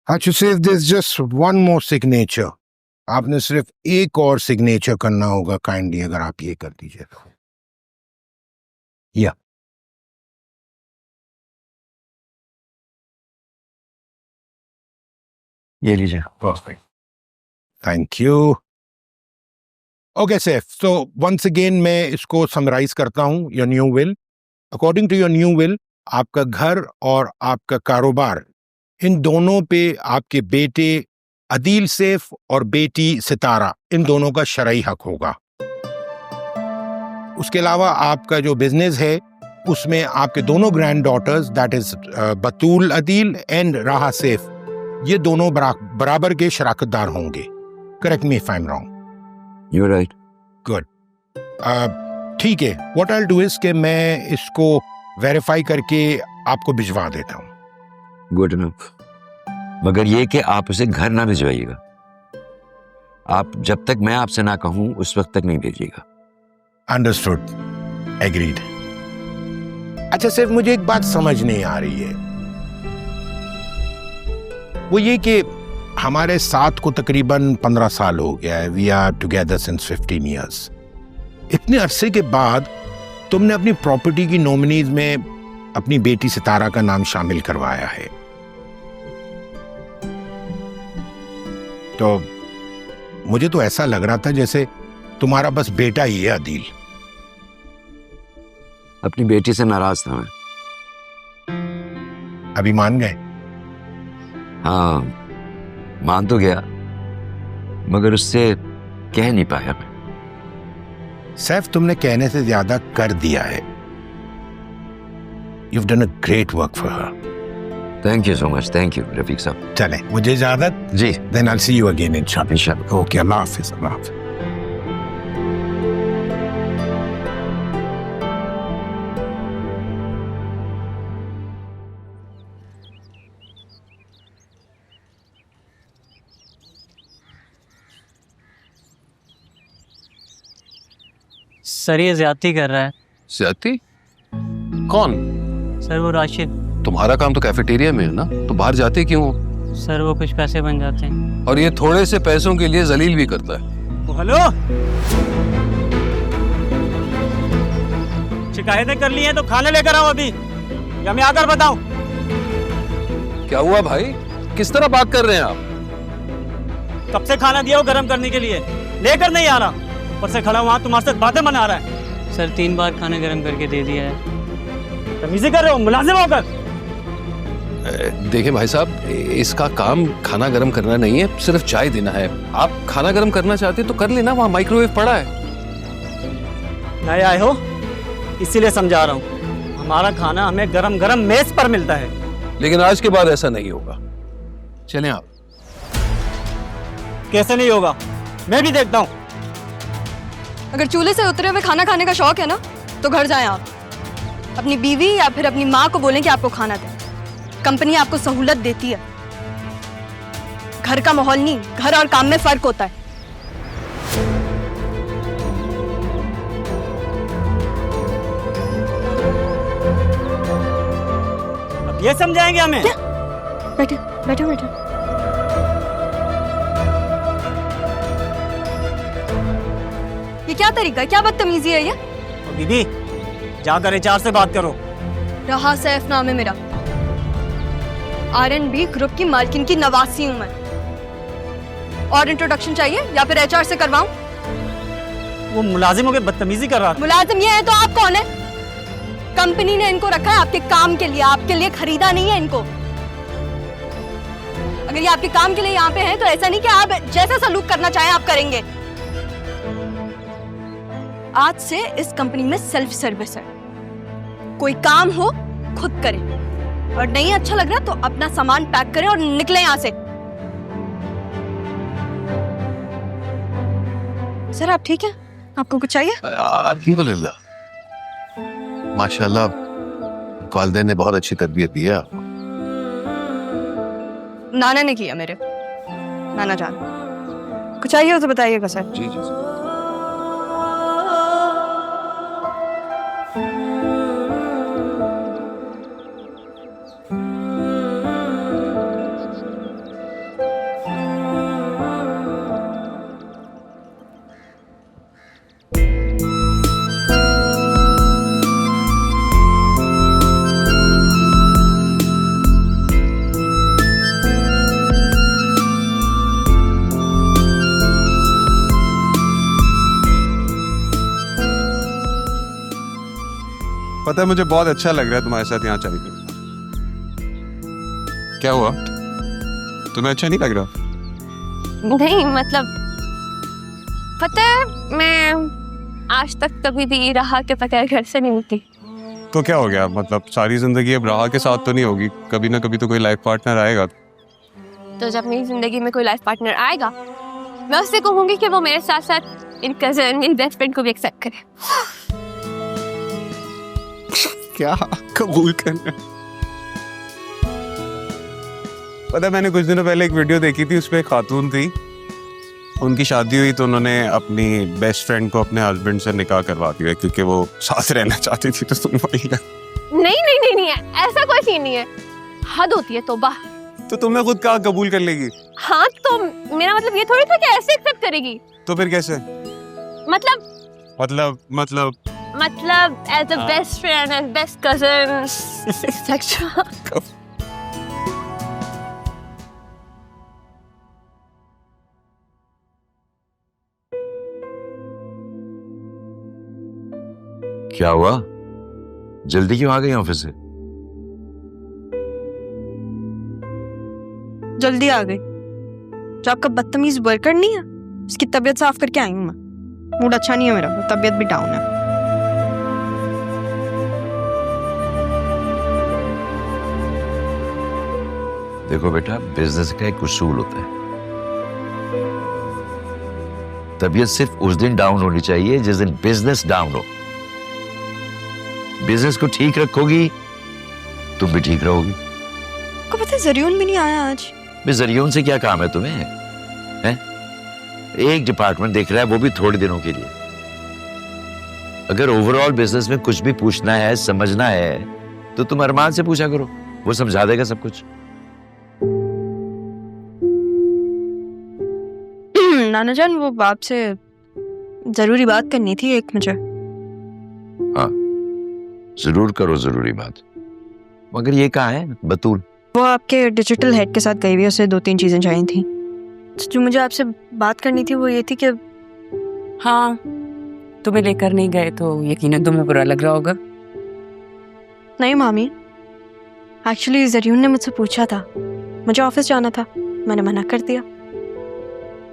अच्छा सिर्फ this just one more signature, आपने सिर्फ एक और सिग्नेचर करना होगा काइंडली, अगर आप ये कर दीजिए तो। या ये लीजिए। Perfect, thank you. Okay Saif, so once again मैं इसको समराइज करता हूं। Your new will, according to your new will, आपका घर और आपका कारोबार, इन दोनों पे आपके बेटे अदील सैफ और बेटी सितारा, इन दोनों का शरई हक होगा। उसके अलावा आपका जो बिजनेस है उसमें आपके दोनों granddaughters, that is Batool Adeel and Raha Saif, ये दोनों बराबर के शराकतदार होंगे। Correct me if I am wrong. You're right. Good, ठीक है। What I will do is कि मैं इसको वेरीफाई करके आपको भिजवा देता हूँ। Good enough. मगर ये कि आप उसे घर ना भिजवाइएगा। आप जब तक मैं आपसे ना कहूं उस वक्त तक नहीं भेजिएगा। Understood, agreed. अच्छा सिर्फ मुझे एक बात समझ नहीं आ रही है, वो ये कि हमारे साथ को तकरीबन 15 साल हो गया है। We are together since 15 years। इतने अरसे के बाद तुमने अपनी प्रॉपर्टी की नॉमिनीज में अपनी बेटी सितारा का नाम शामिल करवाया है, तो मुझे तो ऐसा लग रहा था जैसे तुम्हारा बस बेटा ही है अदील। अपनी बेटी से नाराज था मैं। अभी मान गए? हाँ, मान तो गया, मगर उससे कह नहीं पाया मैं। सैफ, तुमने कहने से ज्यादा कर दिया है। You've done a great work for her. Thank you so much. Thank you Rafiq साहब। चलें, मुझे इजाजत। जी। Then I'll see you again इंशाल्लाह। इंशाल्लाह। ओके, अल्लाह हाफिज। अल्लाह हाफिज। सर ये ज्यादती कर रहा है। ज्यादती? कौन? सर वो राशिद। तुम्हारा काम तो कैफेटेरिया में है ना, तो बाहर जाते क्यों हो? सर वो कुछ पैसे बन जाते हैं। और ये थोड़े से पैसों के लिए जलील भी करता है। हेलो, शिकायतें कर ली हैं तो खाना लेकर आओ अभी, या मैं आकर बताऊं? क्या हुआ भाई, किस तरह बात कर रहे हैं आप? कब से खाना दिया हो गर्म करने के लिए, लेकर नहीं आ रहा। ऊपर से खड़ा वहां तुम्हारे साथ बातें बना रहा है। सर 3 बार खाना गर्म करके दे दिया है। तमीज़ी कर रहे हो मुलाजिम होकर? देखिए भाई साहब, इसका काम खाना गर्म करना नहीं है, सिर्फ चाय देना है। आप खाना गर्म करना चाहते तो कर लेना, वहाँ माइक्रोवेव पड़ा है। नए आए हो इसीलिए समझा रहा हूँ, हमारा खाना हमें गरम गरम मेज पर मिलता है। लेकिन आज के बाद ऐसा नहीं होगा। चलें आप। कैसे नहीं होगा, मैं भी देखता हूँ। अगर चूल्हे से उतरे हुए खाना खाने का शौक है ना, तो घर जाएं आप। अपनी बीवी या फिर अपनी माँ को बोलें कि आपको खाना दें। कंपनी आपको सहूलत देती है। घर का माहौल नहीं, घर और काम में फर्क होता है। अब ये समझाएंगे हमें? क्या? बैठे बैठे बैठे। ये क्या तरीका है, क्या बदतमीजी है ये? बीबी जाकर एचआर से बात करो। रहा सैफ नाम है मेरा, R&B ग्रुप की मालकिन की नवासी हूं मैं। और इंट्रोडक्शन चाहिए या फिर एचआर से करवाऊं? वो मुलाजिम होकर बदतमीजी कर रहा था। मुलाजिम ये है तो आप कौन है? कंपनी ने इनको रखा है आपके काम के लिए, आपके लिए खरीदा नहीं है इनको। अगर ये आपके काम के लिए यहाँ पे हैं तो ऐसा नहीं कि आप जैसा सलूक करना चाहें आप करेंगे। आज से इस कंपनी में सेल्फ सर्विस है, कोई काम हो खुद करें, और नहीं अच्छा लग रहा तो अपना सामान पैक करें और निकलें यहाँ से। सर आप ठीक है? आपको कुछ चाहिए? अल्हम्दुलिल्लाह, माशाल्लाह, वालिदैन ने बहुत अच्छी तरबियत दी है आपको। नाना ने किया मेरे, नाना जान। कुछ चाहिए हो तो बताइएगा सर। जी जी। पता है मुझे बहुत अच्छा लग रहा है तुम्हारे साथ यहाँ चल के। क्या हुआ, तुम्हें अच्छा नहीं लग रहा? नहीं मतलब पता है, मैं आज तक कभी भी राहा के बगैर घर से नहीं निकली। तो क्या हो गया, मतलब सारी जिंदगी अब राहा के साथ तो नहीं होगी, कभी ना कभी तो कोई लाइफ पार्टनर आएगा। तो जब मेरी जिंदगी में कोई लाइफ पार्टनर आएगा, मैं उससे कहूंगी कि वो मेरे साथ साथ इन कजन, इन बेस्ट फ्रेंड को भी एक्सेप्ट करे। क्या कबूल करना? पता है मैंने कुछ दिनों पहले एक वीडियो देखी थी, उसपे एक खातून थी, उनकी शादी हुई तो उन्होंने अपनी बेस्ट फ्रेंड को अपने हस्बैंड से निकाह करवा दिया क्योंकि वो साथ रहना चाहती थी। तो तुम वही नहीं नहीं नहीं नहीं है, ऐसा कोई सीन नहीं है, हद होती है तौबा। तो तुमने खुद कहा कबूल कर लेगी? हाँ तो मेरा मतलब ये थोड़ी था कि ऐसे एक्सेप्ट करेगी। तो फिर कैसे? मतलब as a best friend, as best cousin, etcetera. क्या हुआ, जल्दी क्यों आ गई ऑफिस से? जल्दी आ गई। जो आपका बदतमीज वर्कर नहीं है, उसकी तबीयत साफ करके आई हूँ मैं। मूड अच्छा नहीं है मेरा, तबीयत भी डाउन है। देखो बेटा, बिजनेस का एक उसूल होता है, तबीयत सिर्फ उस दिन डाउन होनी चाहिए जिस दिन बिजनेस डाउन हो। बिजनेस को ठीक रखोगी, तुम भी ठीक रहोगी। आपको पता है जरियून भी नहीं आया आज। जरियों से क्या काम है तुम्हें, हैं? एक डिपार्टमेंट देख रहा है, वो भी थोड़े दिनों के लिए। अगर ओवरऑल बिजनेस में कुछ भी पूछना है, समझना है, तो तुम अरमान से पूछा करो, वो समझा देगा सब कुछ। नाना जान, वो आपसे जरूरी बात करनी थी एक मुझे। हाँ जरूर करो जरूरी बात, मगर ये कहाँ है बतूल? वो आपके डिजिटल हेड के साथ गई हुई है, उसे 2-3 चीजें चाहिए थी। जो मुझे आपसे बात करनी थी वो ये थी कि हाँ, तुम्हें लेकर नहीं गए तो यकीनन तुम्हें बुरा लग रहा होगा। नहीं मामी, एक्चुअली जरियून ने मुझसे पूछा था, मुझे ऑफिस जाना था, मैंने मना कर दिया।